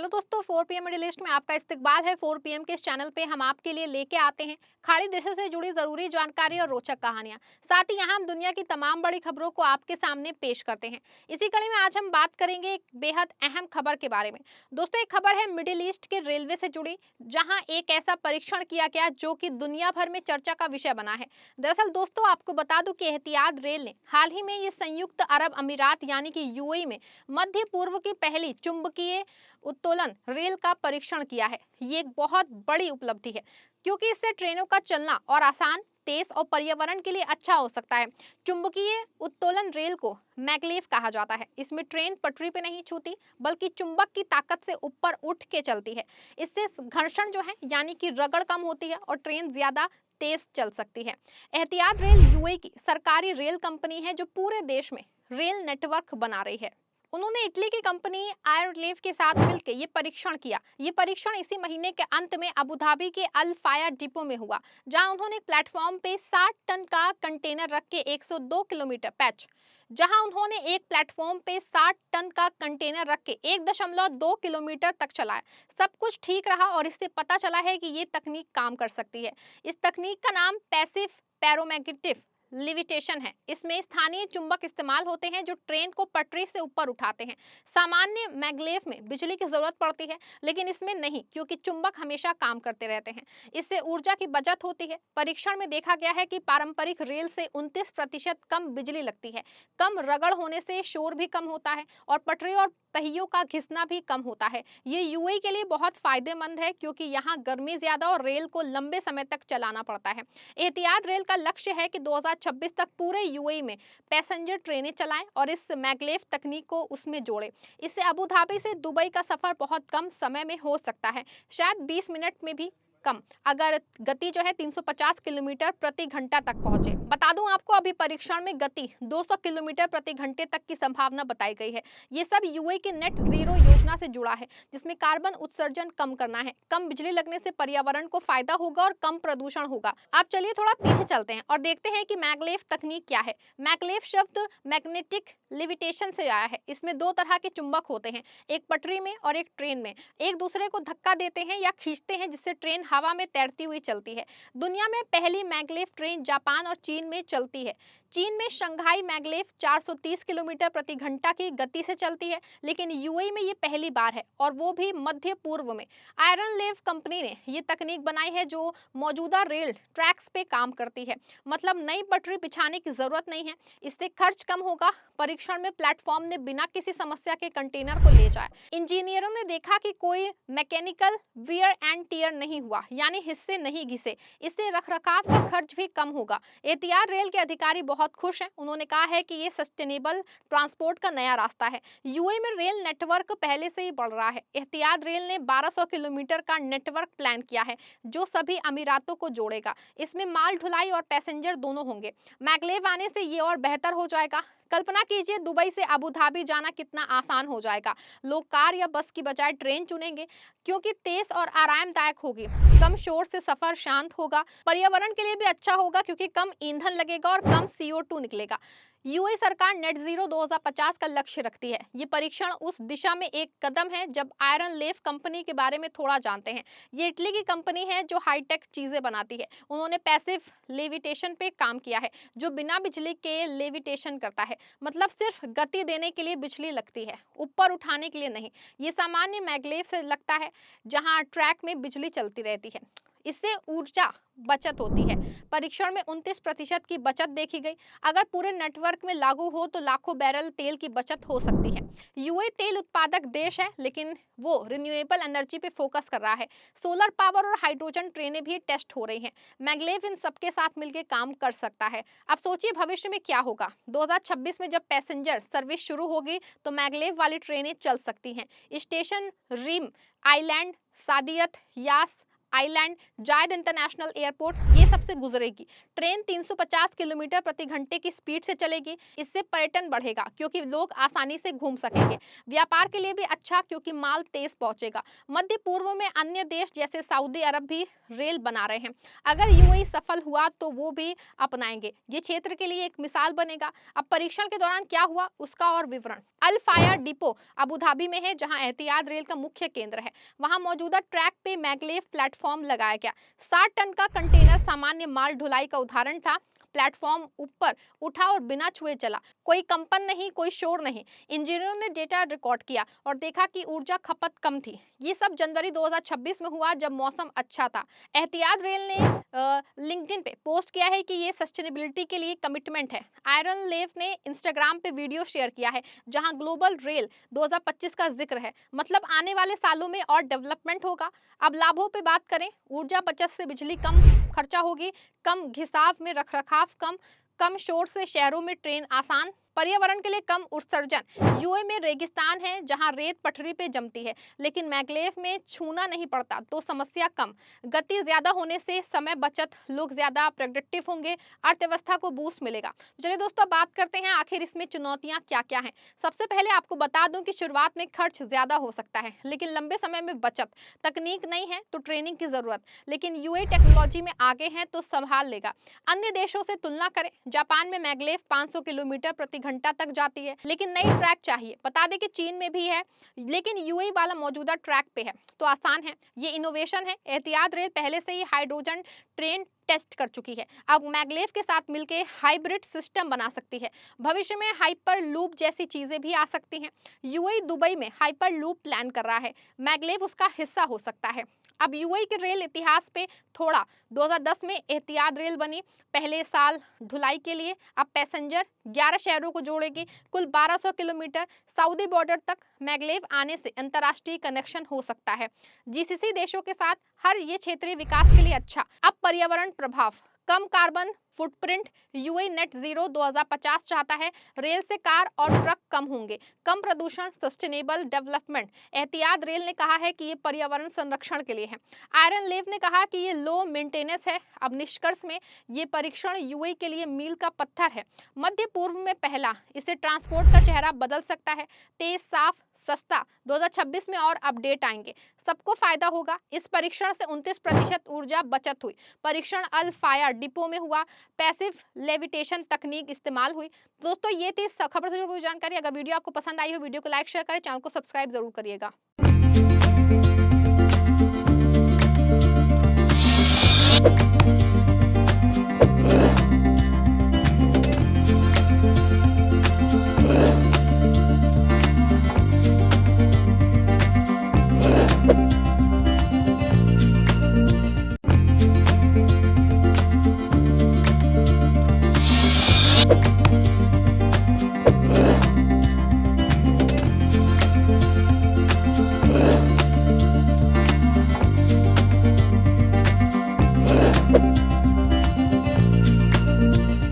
Hello दोस्तों, 4 PM middle east में आपका इस्तकबाल है। 4 पीएम के इस चैनल पे हम आपके लिए लेके आते हैं खाड़ी देशों से जुड़ी जरूरी जानकारी और रोचक कहानियां। साथ ही यहाँ हम दुनिया की तमाम बड़ी खबरों को आपके सामने पेश करते हैं। इसी कड़ी में आज हम बात करेंगे एक बेहद अहम खबर के बारे में। दोस्तों, एक खबर है मिडिल ईस्ट के रेलवे से जुड़ी, जहाँ एक ऐसा परीक्षण किया गया जो कि दुनिया भर में चर्चा का विषय बना है। दरअसल दोस्तों, आपको बता दूं कि एहतियात रेल ने हाल ही में ये संयुक्त अरब अमीरात यानी कि यूएई में मध्य पूर्व की पहली चुंबकीय उत्तोलन रेल का परीक्षण किया है। ये एक बहुत बड़ी उपलब्धि है, क्योंकि इससे ट्रेनों का चलना और आसान, तेज और पर्यावरण के लिए अच्छा हो सकता है। चुंबकीय उत्तोलन रेल को मैगलेव कहा जाता है। इसमें ट्रेन पटरी पे नहीं छूती, बल्कि चुंबक की ताकत से ऊपर उठ के चलती है। इससे घर्षण जो है यानी कि रगड़ कम होती है और ट्रेन ज्यादा तेज चल सकती है। एहतियात रेल यूएई की सरकारी रेल कंपनी है, जो पूरे देश में रेल नेटवर्क बना रही है। उन्होंने इटली की कंपनी आयरलेव के साथ मिलकर ये परीक्षण किया। ये परीक्षण इसी महीने के अंत में अबू धाबी के अल फायर डिपो में हुआ, जहां उन्होंने एक प्लेटफॉर्म पे 60 टन का कंटेनर रख के 102 किलोमीटर पैच जहां उन्होंने एक प्लेटफॉर्म पे 60 टन का कंटेनर रख के 1.2 किलोमीटर तक चलाया। सब कुछ ठीक रहा और इससे पता चला है कि ये तकनीक काम कर सकती है। इस तकनीक का नाम पैसिव पैरोमैग्नेटिक लिविटेशन है। इसमें स्थानीय चुंबक इस्तेमाल होते हैं जो ट्रेन को पटरी से ऊपर उठाते हैं। सामान्य मैगलेव में बिजली की जरूरत पड़ती है, लेकिन इसमें नहीं, क्योंकि चुंबक हमेशा काम करते रहते हैं। इससे ऊर्जा की बचत होती है। परीक्षण में देखा गया है कि पारंपरिक रेल से 29% कम बिजली लगती है। कम रगड़ होने से शोर भी कम होता है और पटरी और पहियों का घिसना भी कम होता है। ये यूएई के लिए बहुत फायदेमंद है, क्योंकि यहाँ गर्मी ज्यादा और रेल को लंबे समय तक चलाना पड़ता है। एहतियात रेल का लक्ष्य है कि 2026 तक पूरे यूएई में पैसेंजर ट्रेनें चलाएं और इस मैगलेव तकनीक को उसमें जोड़ें। इससे अबू धाबी से दुबई का सफर बहुत कम समय में हो सकता है, शायद 20 मिनट में भी कम, अगर गति जो है 350 किलोमीटर प्रति घंटा तक पहुंचे। बता दूं आपको, अभी परीक्षण में गति 200 किलोमीटर प्रति घंटे तक की संभावना बताई गई है। ये सब यूएई के नेट जीरो योजना से जुड़ा है, जिसमें कार्बन उत्सर्जन कम करना है। कम बिजली लगने से पर्यावरण को फायदा होगा और कम प्रदूषण होगा। अब चलिए थोड़ा पीछे चलते हैं और देखते हैं कि मैगलेव तकनीक क्या है। मैगलेव शब्द मैग्नेटिक लिविटेशन से आया है। इसमें दो तरह के चुंबक होते हैं, एक पटरी में और एक ट्रेन में। एक दूसरे को धक्का देते हैं या खींचते हैं, जिससे ट्रेन हवा में तैरती हुई चलती है। दुनिया में पहली मैगलेव ट्रेन जापान और चीन में चलती है। चीन में शंघाई मैगलेव 430 किलोमीटर प्रति घंटा की गति से चलती है, लेकिन यूएई में ये पहली बार है, और वो भी मध्य पूर्व में। आयरन लेव कंपनी ने ये तकनीक बनाई है, जो मौजूदा रेल ट्रैक्स पे काम करती है। मतलब नई पटरी बिछाने की जरूरत नहीं है। इससे खर्च कम होगा। परीक्षण में प्लेटफॉर्म ने बिना किसी समस्या के कंटेनर को ले जाया। इंजीनियरों ने देखा कि कोई मैकेनिकल वियर एंड टियर नहीं हुआ, यानी हिस्से नहीं घिसे। इससे रखरखाव का खर्च भी कम होगा। एहतियात रेल के अधिकारी बहुत खुश हैं। उन्होंने कहा है कि ये सस्टेनेबल ट्रांसपोर्ट का नया रास्ता है। यूएई में रेल नेटवर्क पहले से ही बढ़ रहा है। एहतियात रेल ने 1200 किलोमीटर का नेटवर्क प्लान किया है, जो सभी अमीरातों को जोड़ेगा। इसमें माल ढुलाई और पैसेंजर दोनों होंगे। मैगलेव आने से ये और बेहतर हो जाएगा। कल्पना कीजिए, दुबई से अबू धाबी जाना कितना आसान हो जाएगा। लोग कार या बस की बजाय ट्रेन चुनेंगे, क्योंकि तेज और आरामदायक होगी। कम शोर से सफर शांत होगा। पर्यावरण के लिए भी अच्छा होगा, क्योंकि कम ईंधन लगेगा और कम CO2 निकलेगा। यूएई सरकार नेट जीरो 2050 का लक्ष्य रखती है। ये परीक्षण उस दिशा में एक कदम है। जब आयरन लेव कंपनी के बारे में थोड़ा जानते हैं। ये इटली की कंपनी है, जो हाईटेक चीजें बनाती है। उन्होंने पैसिव लेविटेशन पे काम किया है, जो बिना बिजली के लेविटेशन करता है। मतलब सिर्फ गति देने के लिए बिजली लगती है, ऊपर उठाने के लिए नहीं। ये सामान्य मैगलेव से लगता है, जहां ट्रैक में बिजली चलती रहती है। इससे ऊर्जा बचत होती है। परीक्षण में 29% की बचत देखी गई। अगर पूरे नेटवर्क में लागू हो तो लाखों बैरल तेल की बचत हो सकती है। यूएई तेल उत्पादक देश है, लेकिन वो रिन्यूएबल एनर्जी पे फोकस कर रहा है। सोलर पावर और हाइड्रोजन ट्रेनें भी टेस्ट हो रही हैं। मैगलेव इन सबके साथ मिलकर काम कर सकता है। अब सोचिए भविष्य में क्या होगा। 2026 में जब पैसेंजर सर्विस शुरू होगी, तो मैगलेव वाली ट्रेनें चल सकती हैं। स्टेशन रिम आइलैंड, सादियत, यास, आइलैंड, जायद इंटरनेशनल एयरपोर्ट, ये सबसे गुजरेगी। ट्रेन 350 किलोमीटर प्रति घंटे की स्पीड से चलेगी। इससे पर्यटन बढ़ेगा क्योंकि लोग आसानी से घूम सकेंगे। व्यापार के लिए भी अच्छा क्योंकि माल तेज पहुंचेगा। मध्य पूर्व में अन्य देश जैसे सऊदी अरब भी रेल बना रहे हैं। अगर यूएई सफल हुआ तो वो भी अपनाएंगे। ये क्षेत्र के लिए एक मिसाल बनेगा। अब परीक्षण के दौरान क्या हुआ उसका और विवरण। अल फायर डिपो अबू धाबी में है, जहां एहतियात रेल का मुख्य केंद्र है। वहां मौजूदा ट्रैक पे मैगलेव प्लेटफॉर्म लगाया गया। 60 टन का कंटेनर सामान्य माल ढुलाई का उदाहरण था। प्लेटफॉर्म ऊपर उठा और बिना छुए चला। कोई कंपन नहीं, कोई शोर नहीं। इंजीनियरों ने डेटा रिकॉर्ड किया और देखा कि ऊर्जा खपत कम थी। ये सब जनवरी 2026 में हुआ जब मौसम अच्छा था। एहतियात रेल ने लिंक्डइन पे पोस्ट किया है कि ये सस्टेनेबिलिटी के लिए कमिटमेंट है। आयरन लेव ने इंस्टाग्राम पे वीडियो शेयर किया है जहां ग्लोबल रेल 2025 का जिक्र है। मतलब आने वाले सालों में और डेवलपमेंट होगा। अब लाभों पे बात करें। ऊर्जा बचत से बिजली कम खर्चा होगी, कम घिसाव में रखरखाव कम, कम शोर से शहरों में ट्रेन आसान, पर्यावरण के लिए कम उत्सर्जन। यूए में रेगिस्तान है जहां रेत पटरी पे जमती है, लेकिन मैगलेव में छूना नहीं पड़ता तो समस्या कम। गति ज्यादा होने से समय बचत, लोग ज्यादा प्रोडक्टिव होंगे, अर्थव्यवस्था को बूस्ट मिलेगा। चलिए दोस्तों, बात करते हैं आखिर इसमें चुनौतियां क्या क्या हैं। सबसे पहले आपको बता दूं कि शुरुआत में खर्च ज्यादा हो सकता है, लेकिन लंबे समय में बचत। तकनीक नहीं है तो ट्रेनिंग की जरूरत, लेकिन यूए टेक्नोलॉजी में आगे है तो संभाल लेगा। अन्य देशों से तुलना करें। जापान में मैगलेव 500 किलोमीटर प्रति घंटा तक जाती है, लेकिन नई ट्रैक चाहिए। बता दें कि चीन में भी है, लेकिन यूएई वाला मौजूदा ट्रैक पे है तो आसान है। ये इनोवेशन है। एहतियात रेल पहले से ही हाइड्रोजन ट्रेन टेस्ट कर चुकी है। अब मैगलेव के साथ मिलकर हाइब्रिड सिस्टम बना सकती है। भविष्य में हाइपर लूप जैसी चीजें भी आ सकती हैं। यूएई दुबई में हाइपर लूप प्लान कर रहा है, मैगलेव उसका हिस्सा हो सकता है। अब यूएई के रेल इतिहास पे थोड़ा। 2010 में एहतियात रेल बनी, पहले साल ढुलाई के लिए। अब पैसेंजर 11 शहरों को जोड़ेगी, कुल 1200 किलोमीटर। सऊदी बॉर्डर तक मैगलेव आने से अंतर्राष्ट्रीय कनेक्शन हो सकता है। जीसीसी देशों के साथ हर ये क्षेत्रीय विकास के लिए अच्छा। अब पर्यावरण प्रभाव, कम carbon footprint. UAE net zero 2050 चाहता है। रेल से कार और ट्रक कम होंगे, कम प्रदूषण, सस्टेनेबल डेवलपमेंट। एहतियात रेल ने कहा है कि ये पर्यावरण संरक्षण के लिए है। आयरन लेव ने कहा कि ये लो मेंटेनेंस है। अब निष्कर्ष में ये परीक्षण यूएई के लिए मील का पत्थर है। मध्य पूर्व में पहला, इसे ट्रांसपोर्ट का चेहरा बदल सकता है। तेज, साफ, सस्ता। 2026 में और अपडेट आएंगे, सबको फायदा होगा। इस परीक्षण से 29% ऊर्जा बचत हुई। परीक्षण अल फायर डिपो में हुआ। पैसिव लेविटेशन तकनीक इस्तेमाल हुई। दोस्तों, ये थी खबर से जुड़ी जानकारी। अगर वीडियो आपको पसंद आई हो, वीडियो को लाइक शेयर करें, चैनल को सब्सक्राइब जरूर करिएगा।